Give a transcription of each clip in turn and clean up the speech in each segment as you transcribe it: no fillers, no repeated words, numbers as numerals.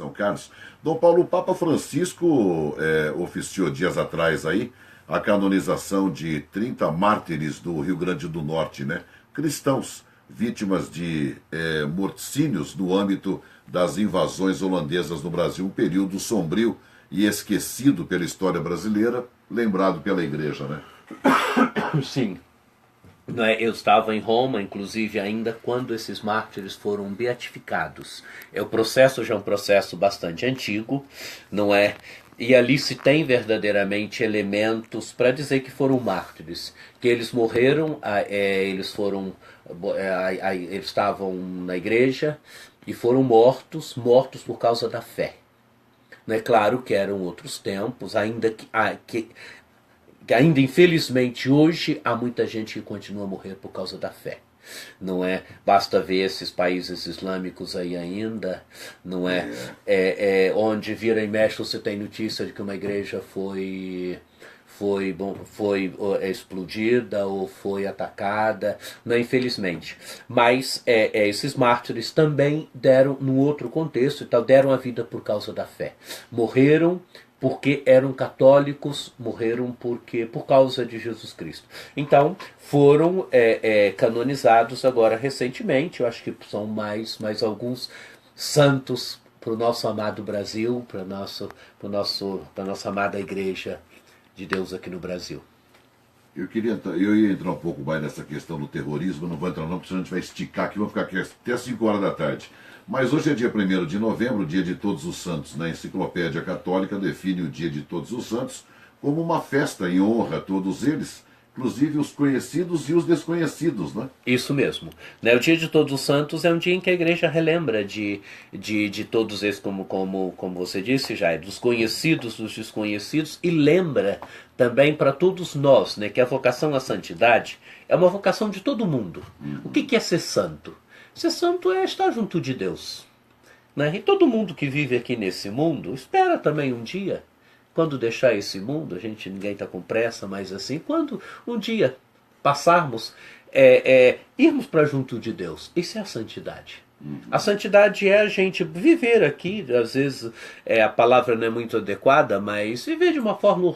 São Carlos. Dom Paulo, o Papa Francisco oficiou dias atrás aí a canonização de 30 mártires do Rio Grande do Norte, né? Cristãos, vítimas de morticínios no âmbito das invasões holandesas no Brasil, um período sombrio e esquecido pela história brasileira, lembrado pela Igreja, né? Sim. Não é? Eu estava em Roma, inclusive, ainda quando esses mártires foram beatificados. O processo já é um processo bastante antigo, não é? E ali se tem verdadeiramente elementos para dizer que foram mártires, que eles morreram, eles foram, eles estavam na igreja e foram mortos por causa da fé. Não é claro que eram outros tempos, ainda que ainda infelizmente hoje há muita gente que continua a morrer por causa da fé. Não é? Basta ver esses países islâmicos aí ainda, não é? Onde vira e mexe você tem notícia de que uma igreja foi explodida ou foi atacada, não, infelizmente. Mas esses mártires também deram, num outro contexto, então, deram a vida por causa da fé. Morreram porque eram católicos, morreram por causa de Jesus Cristo. Então, foram canonizados agora recentemente, eu acho que são mais alguns santos para o nosso amado Brasil, para a nossa amada Igreja de Deus aqui no Brasil. Eu ia entrar um pouco mais nessa questão do terrorismo, não vou entrar não, porque senão a gente vai esticar aqui, vamos ficar aqui até 5 horas da tarde. Mas hoje é dia 1º de novembro, dia de Todos os Santos. Na Enciclopédia Católica define o dia de Todos os Santos como uma festa em honra a todos eles, inclusive os conhecidos e os desconhecidos, né? Isso mesmo. O dia de Todos os Santos é um dia em que a igreja relembra de todos esses, como você disse já, dos conhecidos, dos desconhecidos, e lembra também para todos nós, né, que a vocação à santidade é uma vocação de todo mundo. O que é ser santo? Ser santo é estar junto de Deus. Né? E todo mundo que vive aqui nesse mundo espera também um dia, quando deixar esse mundo, ninguém está com pressa, mas assim, quando um dia passarmos, irmos para junto de Deus. Isso é a santidade. A santidade é a gente viver aqui, às vezes a palavra não é muito adequada, mas viver de uma forma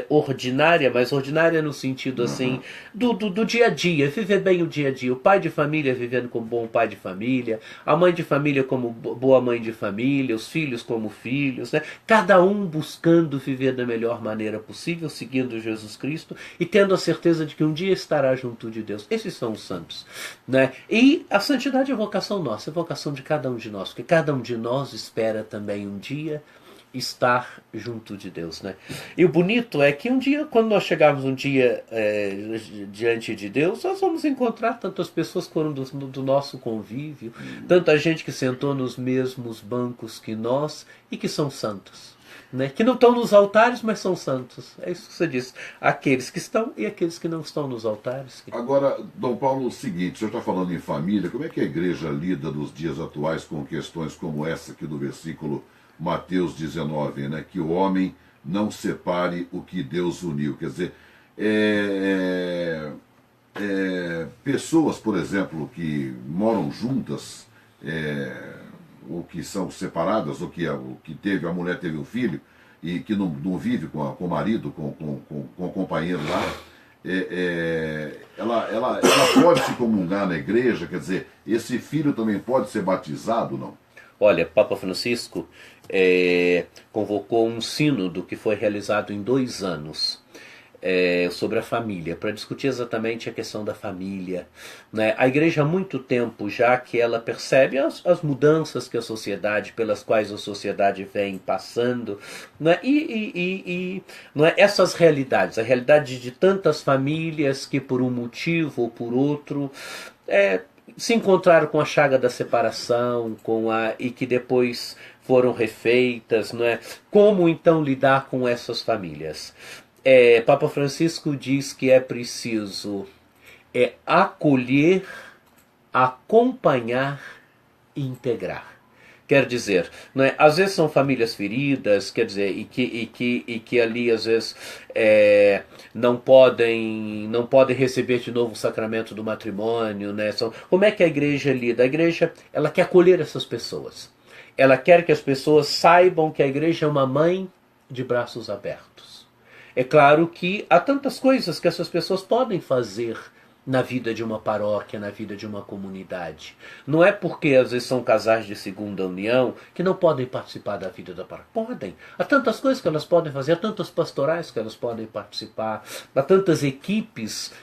ordinária, mas ordinária no sentido assim do dia a dia, viver bem o dia a dia. O pai de família vivendo como bom pai de família, a mãe de família como boa mãe de família, os filhos como filhos, né? Cada um buscando viver da melhor maneira possível, seguindo Jesus Cristo e tendo a certeza de que um dia estará junto de Deus. Esses são os santos, né? E a santidade é a vocação nossa, é a vocação de cada um de nós, porque cada um de nós espera também um dia estar junto de Deus, né? E o bonito é que um dia, quando nós chegarmos um dia diante de Deus, nós vamos encontrar tantas pessoas que foram do nosso convívio, tanta gente que sentou nos mesmos bancos que nós e que são santos. Né? Que não estão nos altares, mas são santos. É isso que você disse. Aqueles que estão e aqueles que não estão nos altares. Agora, Dom Paulo, o seguinte, o senhor está falando em família, como é que a igreja lida nos dias atuais com questões como essa aqui do versículo Mateus 19, né? Que o homem não separe o que Deus uniu. Quer dizer, pessoas, por exemplo, que moram juntas, ou que são separadas, ou que a mulher teve um filho e que não vive com o marido, com o companheiro lá, ela pode se comungar na igreja, quer dizer, esse filho também pode ser batizado, não? Olha, Papa Francisco convocou um sínodo que foi realizado em 2 anos. Sobre a família, para discutir exatamente a questão da família. Né? A igreja há muito tempo já que ela percebe as mudanças que a sociedade, pelas quais a sociedade vem passando, né? Não é? Essas realidades, a realidade de tantas famílias que por um motivo ou por outro se encontraram com a chaga da separação, e que depois foram refeitas, não é? Como então lidar com essas famílias? Papa Francisco diz que é preciso acolher, acompanhar e integrar. Quer dizer, não é? Às vezes são famílias feridas, quer dizer, e que ali às vezes não podem receber de novo o sacramento do matrimônio, né? Como é que a igreja lida? A igreja ela quer acolher essas pessoas. ela quer que as pessoas saibam que a igreja é uma mãe de braços abertos. É claro que há tantas coisas que essas pessoas podem fazer na vida de uma paróquia, na vida de uma comunidade. Não é porque às vezes são casais de segunda união que não podem participar da vida da paróquia. Podem. Há tantas coisas que elas podem fazer, há tantas pastorais que elas podem participar, há tantas equipes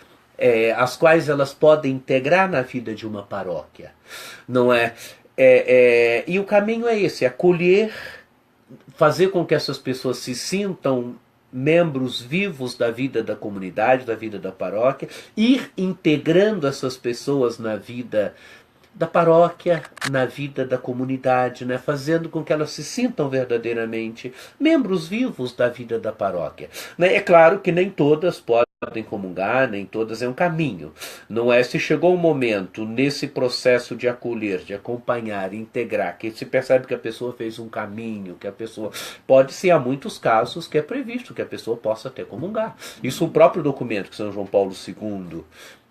as quais elas podem integrar na vida de uma paróquia. Não é? E o caminho é esse, acolher, fazer com que essas pessoas se sintam membros vivos da vida da comunidade, da vida da paróquia, ir integrando essas pessoas na vida da paróquia, na vida da comunidade, né? Fazendo com que elas se sintam verdadeiramente membros vivos da vida da paróquia. Né? É claro que nem todas podem comungar, nem todas é um caminho. Não é se chegou um momento nesse processo de acolher, de acompanhar, integrar, que se percebe que a pessoa fez um caminho, que a pessoa pode ser, há muitos casos que é previsto que a pessoa possa até comungar. Isso o próprio documento que São João Paulo II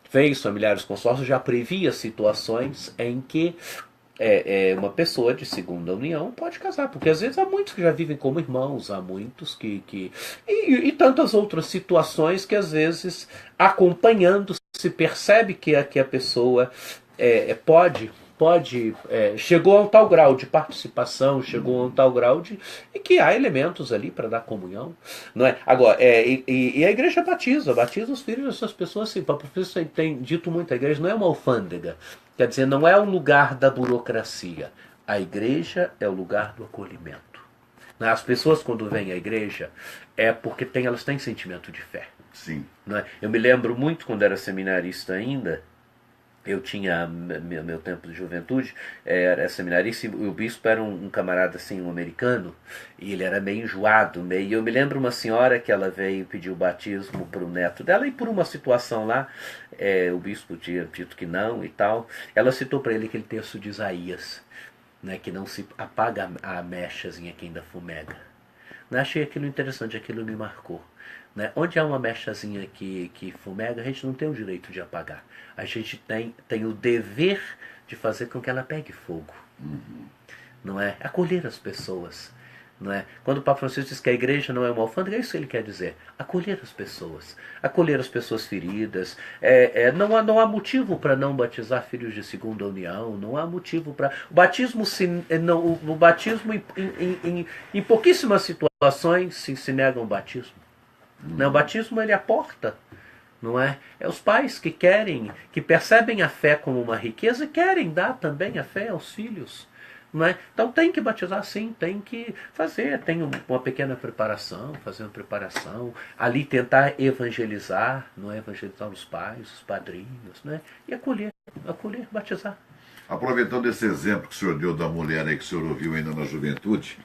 fez, Familiares Consórcios, já previa situações em que uma pessoa de segunda união pode casar, porque às vezes há muitos que já vivem como irmãos, há muitos e tantas outras situações que às vezes, acompanhando, se percebe que a pessoa pode chegou a um tal grau de participação, chegou a um tal grau e que há elementos ali para dar comunhão, não é? Agora, e a igreja batiza os filhos dessas pessoas, assim, para professor tem dito muito, a igreja não é uma alfândega, quer dizer, não é um lugar da burocracia, a igreja é o lugar do acolhimento. As pessoas quando vêm à igreja é porque elas têm sentimento de fé. Sim. Não é? Eu me lembro muito quando era seminarista ainda. Eu tinha meu tempo de juventude, era seminarista, e o bispo era um camarada assim, um americano, e ele era meio enjoado, e eu me lembro uma senhora que ela veio pedir o batismo para o neto dela, e por uma situação lá, o bispo tinha dito que não e tal, ela citou para ele aquele texto de Isaías, né, que não se apaga a mechazinha que ainda fumega. Achei aquilo interessante, aquilo me marcou. Né? Onde há uma mechazinha que fumega, a gente não tem o direito de apagar. A gente tem o dever de fazer com que ela pegue fogo. Não é? Acolher as pessoas. Não é? Quando o Papa Francisco diz que a igreja não é uma alfândega, é isso que ele quer dizer. Acolher as pessoas. Acolher as pessoas feridas. Não há motivo para não batizar filhos de segunda união. Não há motivo para... O batismo, em pouquíssimas situações se nega um batismo. O batismo ele é a porta, não é? É os pais que querem, que percebem a fé como uma riqueza e querem dar também a fé aos filhos. Não é? Então tem que batizar sim, tem que fazer, tem uma pequena preparação, fazer uma preparação, ali tentar evangelizar, não é? Evangelizar os pais, os padrinhos, não é? E acolher, batizar. Aproveitando esse exemplo que o senhor deu da mulher aí que o senhor ouviu ainda na juventude,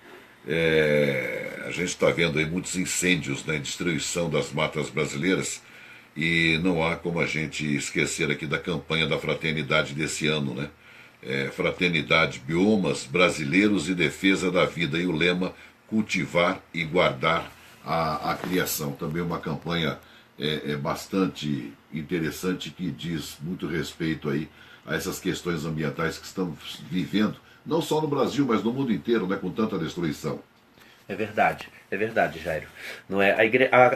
a gente está vendo aí muitos incêndios na destruição das matas brasileiras e não há como a gente esquecer aqui da campanha da fraternidade desse ano, né? Fraternidade, biomas brasileiros e defesa da vida, e o lema cultivar e guardar a criação. Também uma campanha bastante interessante que diz muito respeito aí a essas questões ambientais que estamos vivendo, não só no Brasil, mas no mundo inteiro, né, com tanta destruição. É verdade, Jairo. Não é?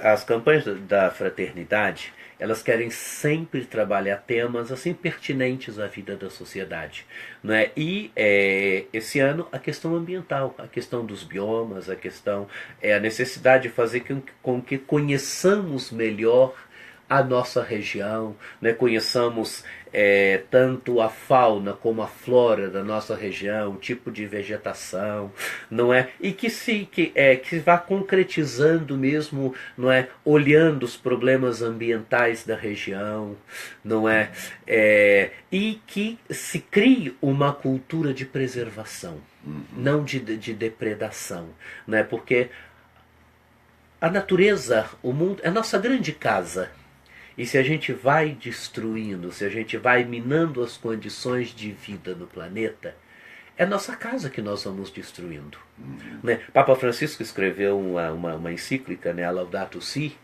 As campanhas da fraternidade, elas querem sempre trabalhar temas assim pertinentes à vida da sociedade. Não é? E esse ano a questão ambiental, a questão dos biomas, a necessidade de fazer com que conheçamos melhor a nossa região, né? Conheçamos tanto a fauna como a flora da nossa região, o tipo de vegetação, não é? E que vá concretizando mesmo, não é? Olhando os problemas ambientais da região, não é? E que se crie uma cultura de preservação, não de depredação, não é? Porque a natureza, o mundo, é a nossa grande casa. E se a gente vai destruindo, se a gente vai minando as condições de vida no planeta, é a nossa casa que nós vamos destruindo. Né? Papa Francisco escreveu uma encíclica, né, a Laudato Si,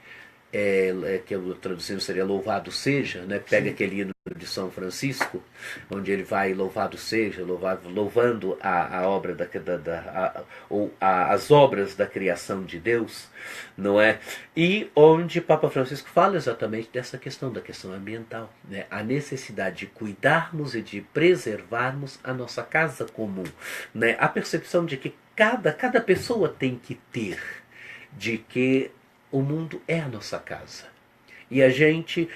que eu traduzindo seria louvado seja, né? Pega aquele hino de São Francisco, onde ele vai louvado seja, louvando a obra as obras da criação de Deus, não é? E onde Papa Francisco fala exatamente dessa questão, da questão ambiental, né? A necessidade de cuidarmos e de preservarmos a nossa casa comum, né? A percepção de que cada pessoa tem que ter, de que o mundo é a nossa casa. E a gente,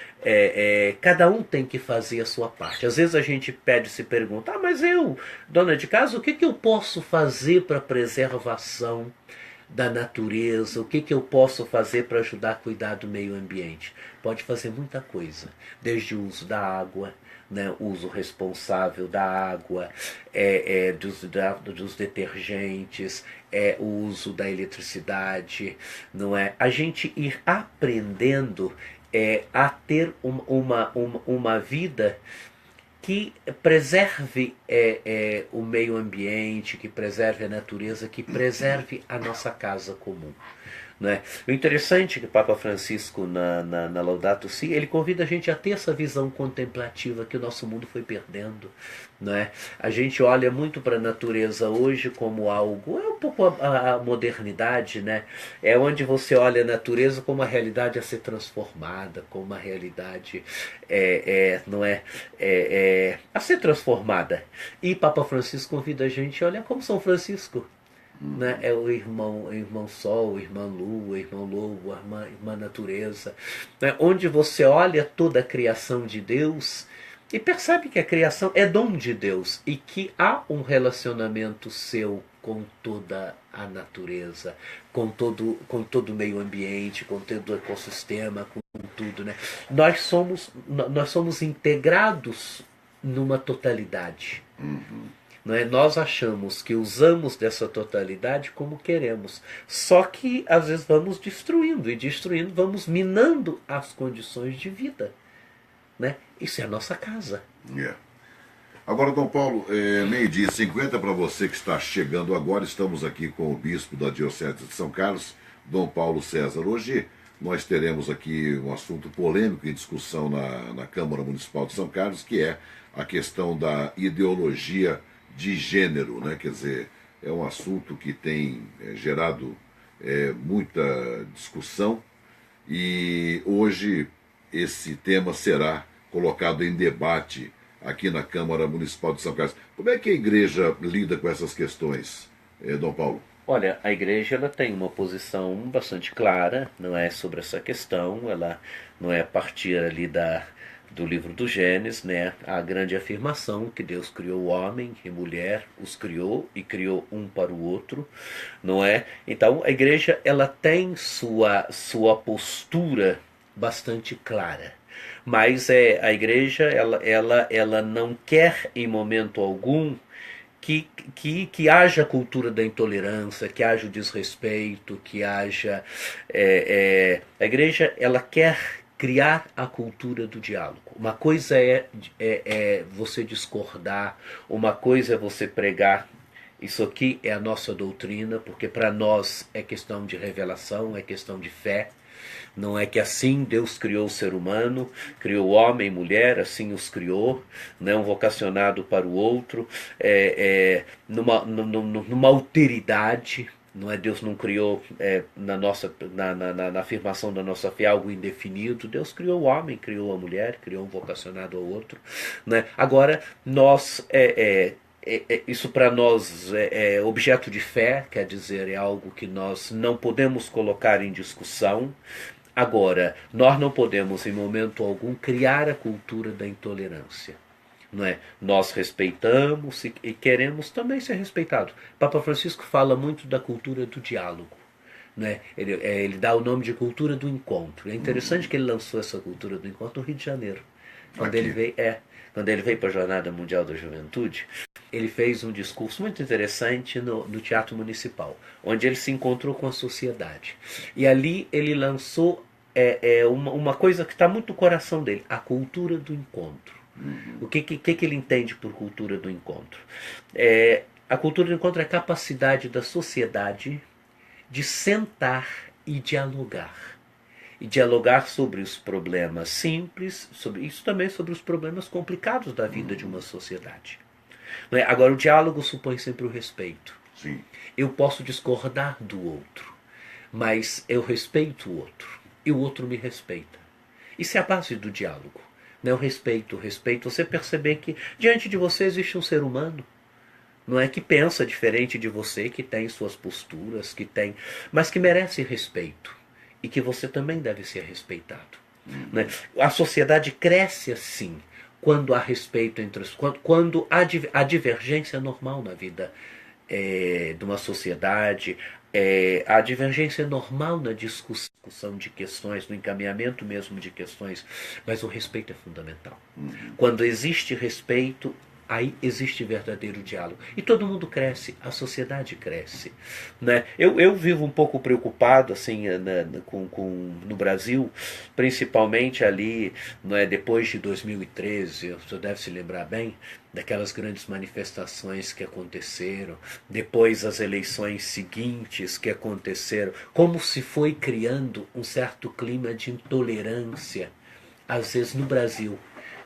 cada um tem que fazer a sua parte. Às vezes a gente pede, se pergunta, mas eu, dona de casa, o que eu posso fazer para a preservação da natureza? O que eu posso fazer para ajudar a cuidar do meio ambiente? Pode fazer muita coisa, desde o uso da água, né, uso responsável da água, dos detergentes, o uso da eletricidade, não é? A gente ir aprendendo a ter uma vida que preserve o meio ambiente, que preserve a natureza, que preserve a nossa casa comum. Né? O interessante é que o Papa Francisco, na Laudato Si, ele convida a gente a ter essa visão contemplativa que o nosso mundo foi perdendo. Né? A gente olha muito para a natureza hoje como algo, é um pouco a modernidade, né? É onde você olha a natureza como uma realidade a ser transformada, como uma realidade não a ser transformada. E Papa Francisco convida a gente a olhar como São Francisco. Né? É o irmão Sol, o irmão Lua, o irmão Lobo, a irmã Natureza, né? Onde você olha toda a criação de Deus e percebe que a criação é dom de Deus e que há um relacionamento seu com toda a natureza, com todo o meio ambiente, com todo o ecossistema, com tudo. Né? Nós somos integrados numa totalidade. Não é? Nós achamos que usamos dessa totalidade como queremos. Só que às vezes vamos destruindo, vamos minando as condições de vida. Né? Isso é a nossa casa. Agora, Dom Paulo, 12h50 para você que está chegando agora. Estamos aqui com o bispo da Diocese de São Carlos, Dom Paulo César. Hoje nós teremos aqui um assunto polêmico em discussão na Câmara Municipal de São Carlos, que é a questão da ideologia de gênero, né? Quer dizer, é um assunto que tem gerado muita discussão e hoje esse tema será colocado em debate aqui na Câmara Municipal de São Carlos. Como é que a igreja lida com essas questões, Dom Paulo? Olha, a igreja ela tem uma posição bastante clara, não é, sobre essa questão. Ela não é a partir ali do livro do Gênesis, né, a grande afirmação que Deus criou o homem e mulher, os criou e criou um para o outro, não é? Então a igreja ela tem sua postura bastante clara, mas a igreja ela não quer em momento algum que haja cultura da intolerância, que haja o desrespeito, que haja a igreja ela quer criar a cultura do diálogo. Uma coisa é você discordar, uma coisa é você pregar. Isso aqui é a nossa doutrina, porque para nós é questão de revelação, é questão de fé. Não é que assim Deus criou o ser humano, criou homem e mulher, assim os criou, né, um vocacionado para o outro, numa alteridade. Não é? Deus não criou na afirmação da nossa fé algo indefinido. Deus criou o homem, criou a mulher, criou um vocacionado ao outro. Né? Agora, isso para nós é objeto de fé, quer dizer, é algo que nós não podemos colocar em discussão. Agora, nós não podemos em momento algum criar a cultura da intolerância. Não é? Nós respeitamos e queremos também ser respeitados. Papa Francisco fala muito da cultura do diálogo. Né? Ele dá o nome de cultura do encontro. É interessante que ele lançou essa cultura do encontro no Rio de Janeiro. Quando ele veio para a Jornada Mundial da Juventude, ele fez um discurso muito interessante no Teatro Municipal, onde ele se encontrou com a sociedade. E ali ele lançou uma coisa que está muito no coração dele, a cultura do encontro. O que ele entende por cultura do encontro? A cultura do encontro é a capacidade da sociedade de sentar e dialogar. e dialogar sobre os problemas simples, sobre isso também sobre os problemas complicados da vida de uma sociedade. Não é? Agora, o diálogo supõe sempre o respeito. Sim. Eu posso discordar do outro, mas eu respeito o outro e o outro me respeita. Isso é a base do diálogo. Né? O respeito, você perceber que diante de você existe um ser humano, não é, que pensa diferente de você, que tem suas posturas, que tem, mas que merece respeito e que você também deve ser respeitado. Né? A sociedade cresce assim quando há respeito entre os, quando há divergência normal na vida de uma sociedade, a divergência é normal na discussão de questões, no encaminhamento mesmo de questões, mas o respeito é fundamental. Quando existe respeito, aí existe verdadeiro diálogo. E todo mundo cresce, a sociedade cresce. Né? Eu vivo um pouco preocupado assim, no Brasil, principalmente ali, né, depois de 2013, você deve se lembrar bem, daquelas grandes manifestações que aconteceram, depois as eleições seguintes que aconteceram, como se foi criando um certo clima de intolerância, às vezes no Brasil,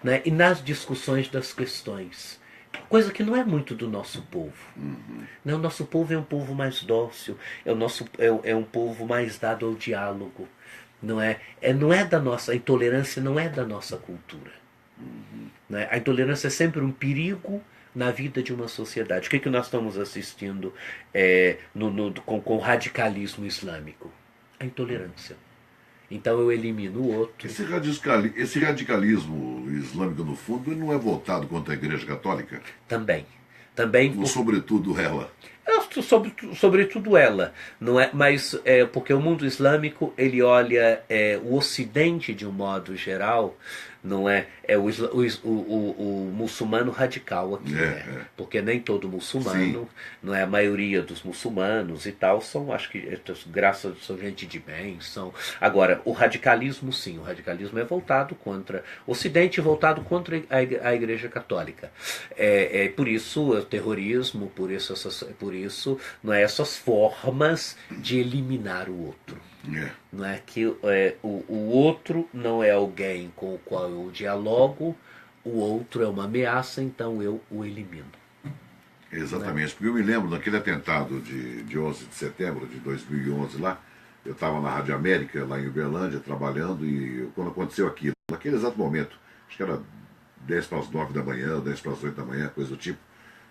né? E nas discussões das questões. Coisa que não é muito do nosso povo. Né? O nosso povo é um povo mais dócil, é um povo mais dado ao diálogo. Não é da nossa, a intolerância não é da nossa cultura. Né? A intolerância é sempre um perigo na vida de uma sociedade. O que nós estamos assistindo com o radicalismo islâmico? A intolerância. Então eu elimino o outro. Esse radicalismo islâmico, no fundo, ele não é voltado contra a Igreja Católica? Também. Também Ou sobretudo ela? Sobretudo ela, não é? Mas porque o mundo islâmico ele olha o Ocidente de um modo geral, não é? É o muçulmano radical aqui, né? Porque nem todo muçulmano, não é? A maioria dos muçulmanos e tal são, acho que graças são gente de bem, são. Agora o radicalismo sim, o radicalismo é voltado contra o Ocidente, voltado contra a Igreja Católica. Por isso o terrorismo, por isso não é, essas formas de eliminar o outro. Não é que o outro não é alguém com o qual eu dialogo, o outro é uma ameaça, então eu o elimino. Exatamente, porque eu me lembro daquele atentado de 11 de setembro de 2011 lá, eu estava na Rádio América, lá em Uberlândia, trabalhando, e quando aconteceu aquilo, naquele exato momento, acho que era 10 para as 9 da manhã, 10 para as 8 da manhã, coisa do tipo,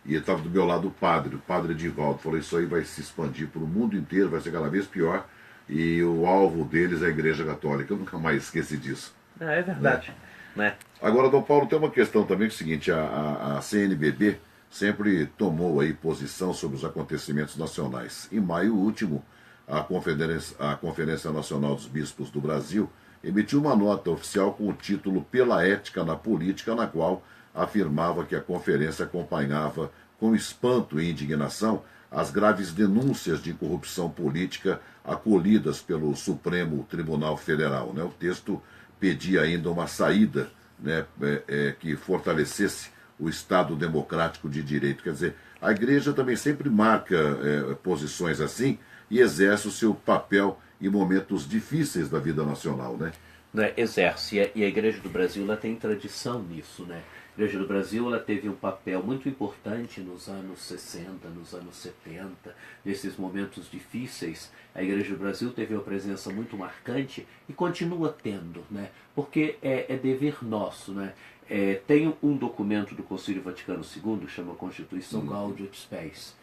e estava do meu lado o padre Edivaldo, falou, isso aí vai se expandir para o mundo inteiro, vai ser cada vez pior, e o alvo deles é a Igreja Católica. Eu nunca mais esqueci disso. É verdade. Né? Agora, Dom Paulo, tem uma questão também que é o seguinte, a CNBB sempre tomou aí posição sobre os acontecimentos nacionais. Em maio último, a Conferência Nacional dos Bispos do Brasil emitiu uma nota oficial com o título Pela Ética na Política, na qual afirmava que a conferência acompanhava com espanto e indignação as graves denúncias de corrupção política acolhidas pelo Supremo Tribunal Federal. Né? O texto pedia ainda uma saída, né, que fortalecesse o Estado democrático de direito. Quer dizer, a Igreja também sempre marca posições assim e exerce o seu papel em momentos difíceis da vida nacional, né? Né, exerce, e a Igreja do Brasil ela tem tradição nisso, né? A Igreja do Brasil ela teve um papel muito importante nos anos 60, nos anos 70, nesses momentos difíceis. A Igreja do Brasil teve uma presença muito marcante e continua tendo, né? Porque é dever nosso, né? Tem um documento do Concílio Vaticano II, chama Constituição Gaudium et Spes,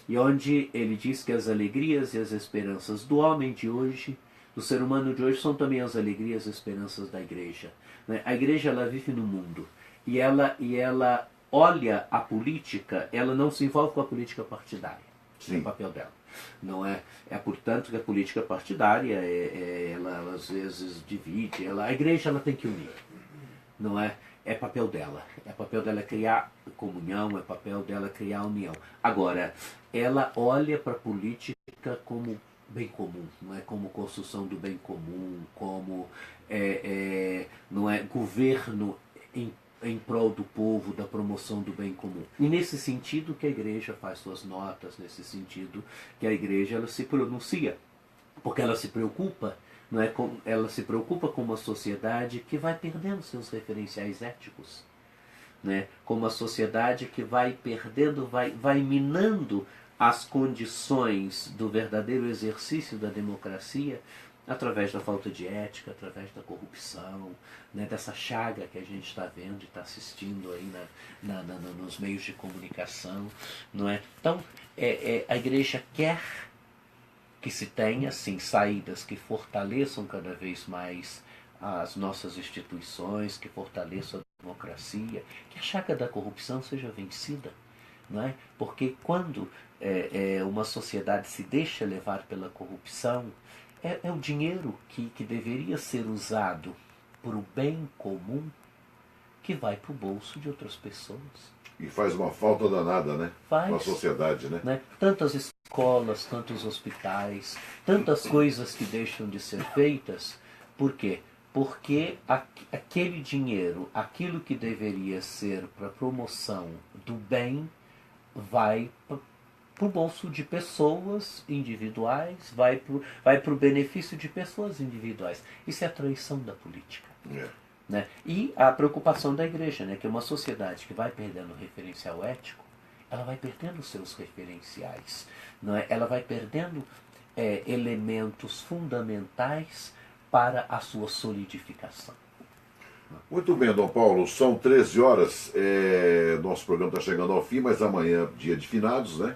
e onde ele diz que as alegrias e as esperanças do homem de hoje, do ser humano de hoje, são também as alegrias e as esperanças da Igreja. Né? A Igreja ela vive no mundo e ela olha a política, ela não se envolve com a política partidária. Sim. É o papel dela. Não é portanto que a política partidária ela às vezes divide, a Igreja ela tem que unir. Não é? É papel dela. É papel dela criar comunhão, é papel dela criar união. Agora, ela olha para a política como bem comum, não é, como construção do bem comum, como não é, governo em prol do povo, da promoção do bem comum. E nesse sentido que a Igreja faz suas notas, nesse sentido que a Igreja ela se pronuncia, porque ela se preocupa, não é? Ela se preocupa com uma sociedade que vai perdendo seus referenciais éticos, né? Com uma sociedade que vai perdendo, vai minando as condições do verdadeiro exercício da democracia através da falta de ética, através da corrupção, né, dessa chaga que a gente está vendo e está assistindo aí nos meios de comunicação, não é? Então, a igreja quer que se tenha, sim, saídas que fortaleçam cada vez mais as nossas instituições, que fortaleçam a democracia, que a chaga da corrupção seja vencida, não é? Porque quando uma sociedade se deixa levar pela corrupção, é o dinheiro que deveria ser usado para o bem comum que vai para o bolso de outras pessoas. E faz uma falta danada, né? Faz, com a sociedade, né? Tantas escolas, tantos hospitais, tantas coisas que deixam de ser feitas. Por quê? Porque aquele dinheiro, aquilo que deveria ser para promoção do bem, vai para o bolso de pessoas individuais, vai para o benefício de pessoas individuais. Isso é a traição da política. Né? E a preocupação da igreja, né? Que uma sociedade que vai perdendo o referencial ético, ela vai perdendo seus referenciais. Não é? Ela vai perdendo elementos fundamentais para a sua solidificação. Muito bem, Dom Paulo, são 13 horas, nosso programa está chegando ao fim, mas amanhã dia de finados, né?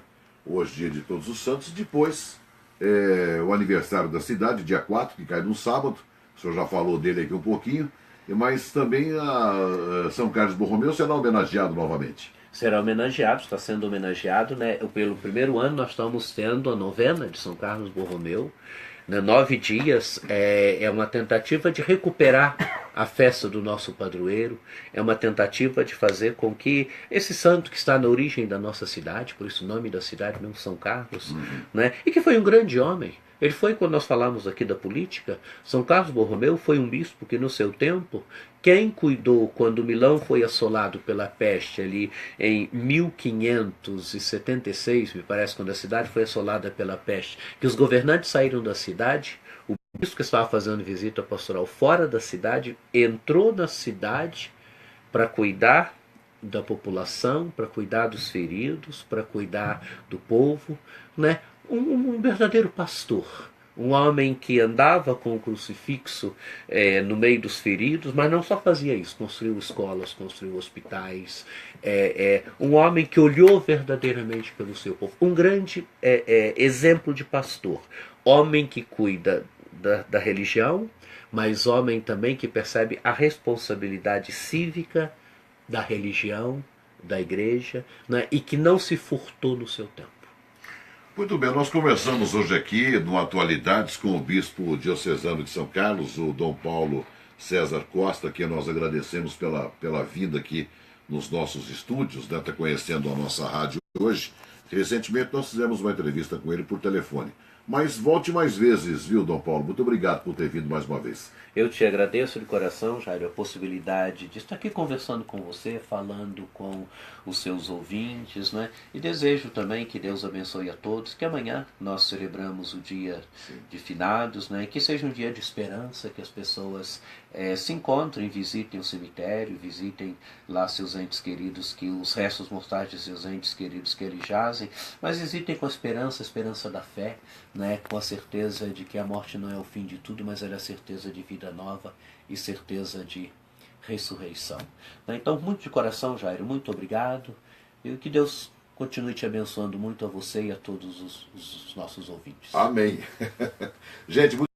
Hoje dia de Todos os Santos, depois o aniversário da cidade, dia 4, que cai no sábado, o senhor já falou dele aqui um pouquinho, mas também a São Carlos Borromeu será homenageado novamente. Será homenageado, está sendo homenageado, né? Pelo primeiro ano nós estamos tendo a novena de São Carlos Borromeu, né? 9 dias, é uma tentativa de recuperar a festa do nosso padroeiro, é uma tentativa de fazer com que esse santo que está na origem da nossa cidade, por isso o nome da cidade mesmo, São Carlos, né? E que foi um grande homem. Ele foi, quando nós falamos aqui da política, São Carlos Borromeu foi um bispo que no seu tempo, quem cuidou quando Milão foi assolado pela peste ali em 1576, me parece, quando a cidade foi assolada pela peste, que os governantes saíram da cidade, o bispo que estava fazendo visita pastoral fora da cidade, entrou na cidade para cuidar da população, para cuidar dos feridos, para cuidar do povo, né? Um verdadeiro pastor, um homem que andava com o crucifixo no meio dos feridos, mas não só fazia isso, construiu escolas, construiu hospitais, um homem que olhou verdadeiramente pelo seu povo, um grande exemplo de pastor, homem que cuida da religião, mas homem também que percebe a responsabilidade cívica da religião, da igreja, né, e que não se furtou no seu tempo. Muito bem, nós conversamos hoje aqui no Atualidades com o bispo diocesano de São Carlos, o Dom Paulo César Costa, que nós agradecemos pela vinda aqui nos nossos estúdios, né? Está conhecendo a nossa rádio hoje. Recentemente nós fizemos uma entrevista com ele por telefone. Mas volte mais vezes, viu, Dom Paulo? Muito obrigado por ter vindo mais uma vez. Eu te agradeço de coração, Jairo, a possibilidade de estar aqui conversando com você, falando com os seus ouvintes, né? E desejo também que Deus abençoe a todos, que amanhã nós celebramos o dia de finados, né? Que seja um dia de esperança, que as pessoas se encontrem, visitem o cemitério, visitem lá seus entes queridos, que os restos mortais de seus entes queridos que eles jazem, mas visitem com a esperança da fé, né? Com a certeza de que a morte não é o fim de tudo, mas ela é a certeza de vida nova e certeza de ressurreição. Então, muito de coração, Jairo, muito obrigado. E que Deus continue te abençoando muito a você e a todos os nossos ouvintes. Amém. Gente,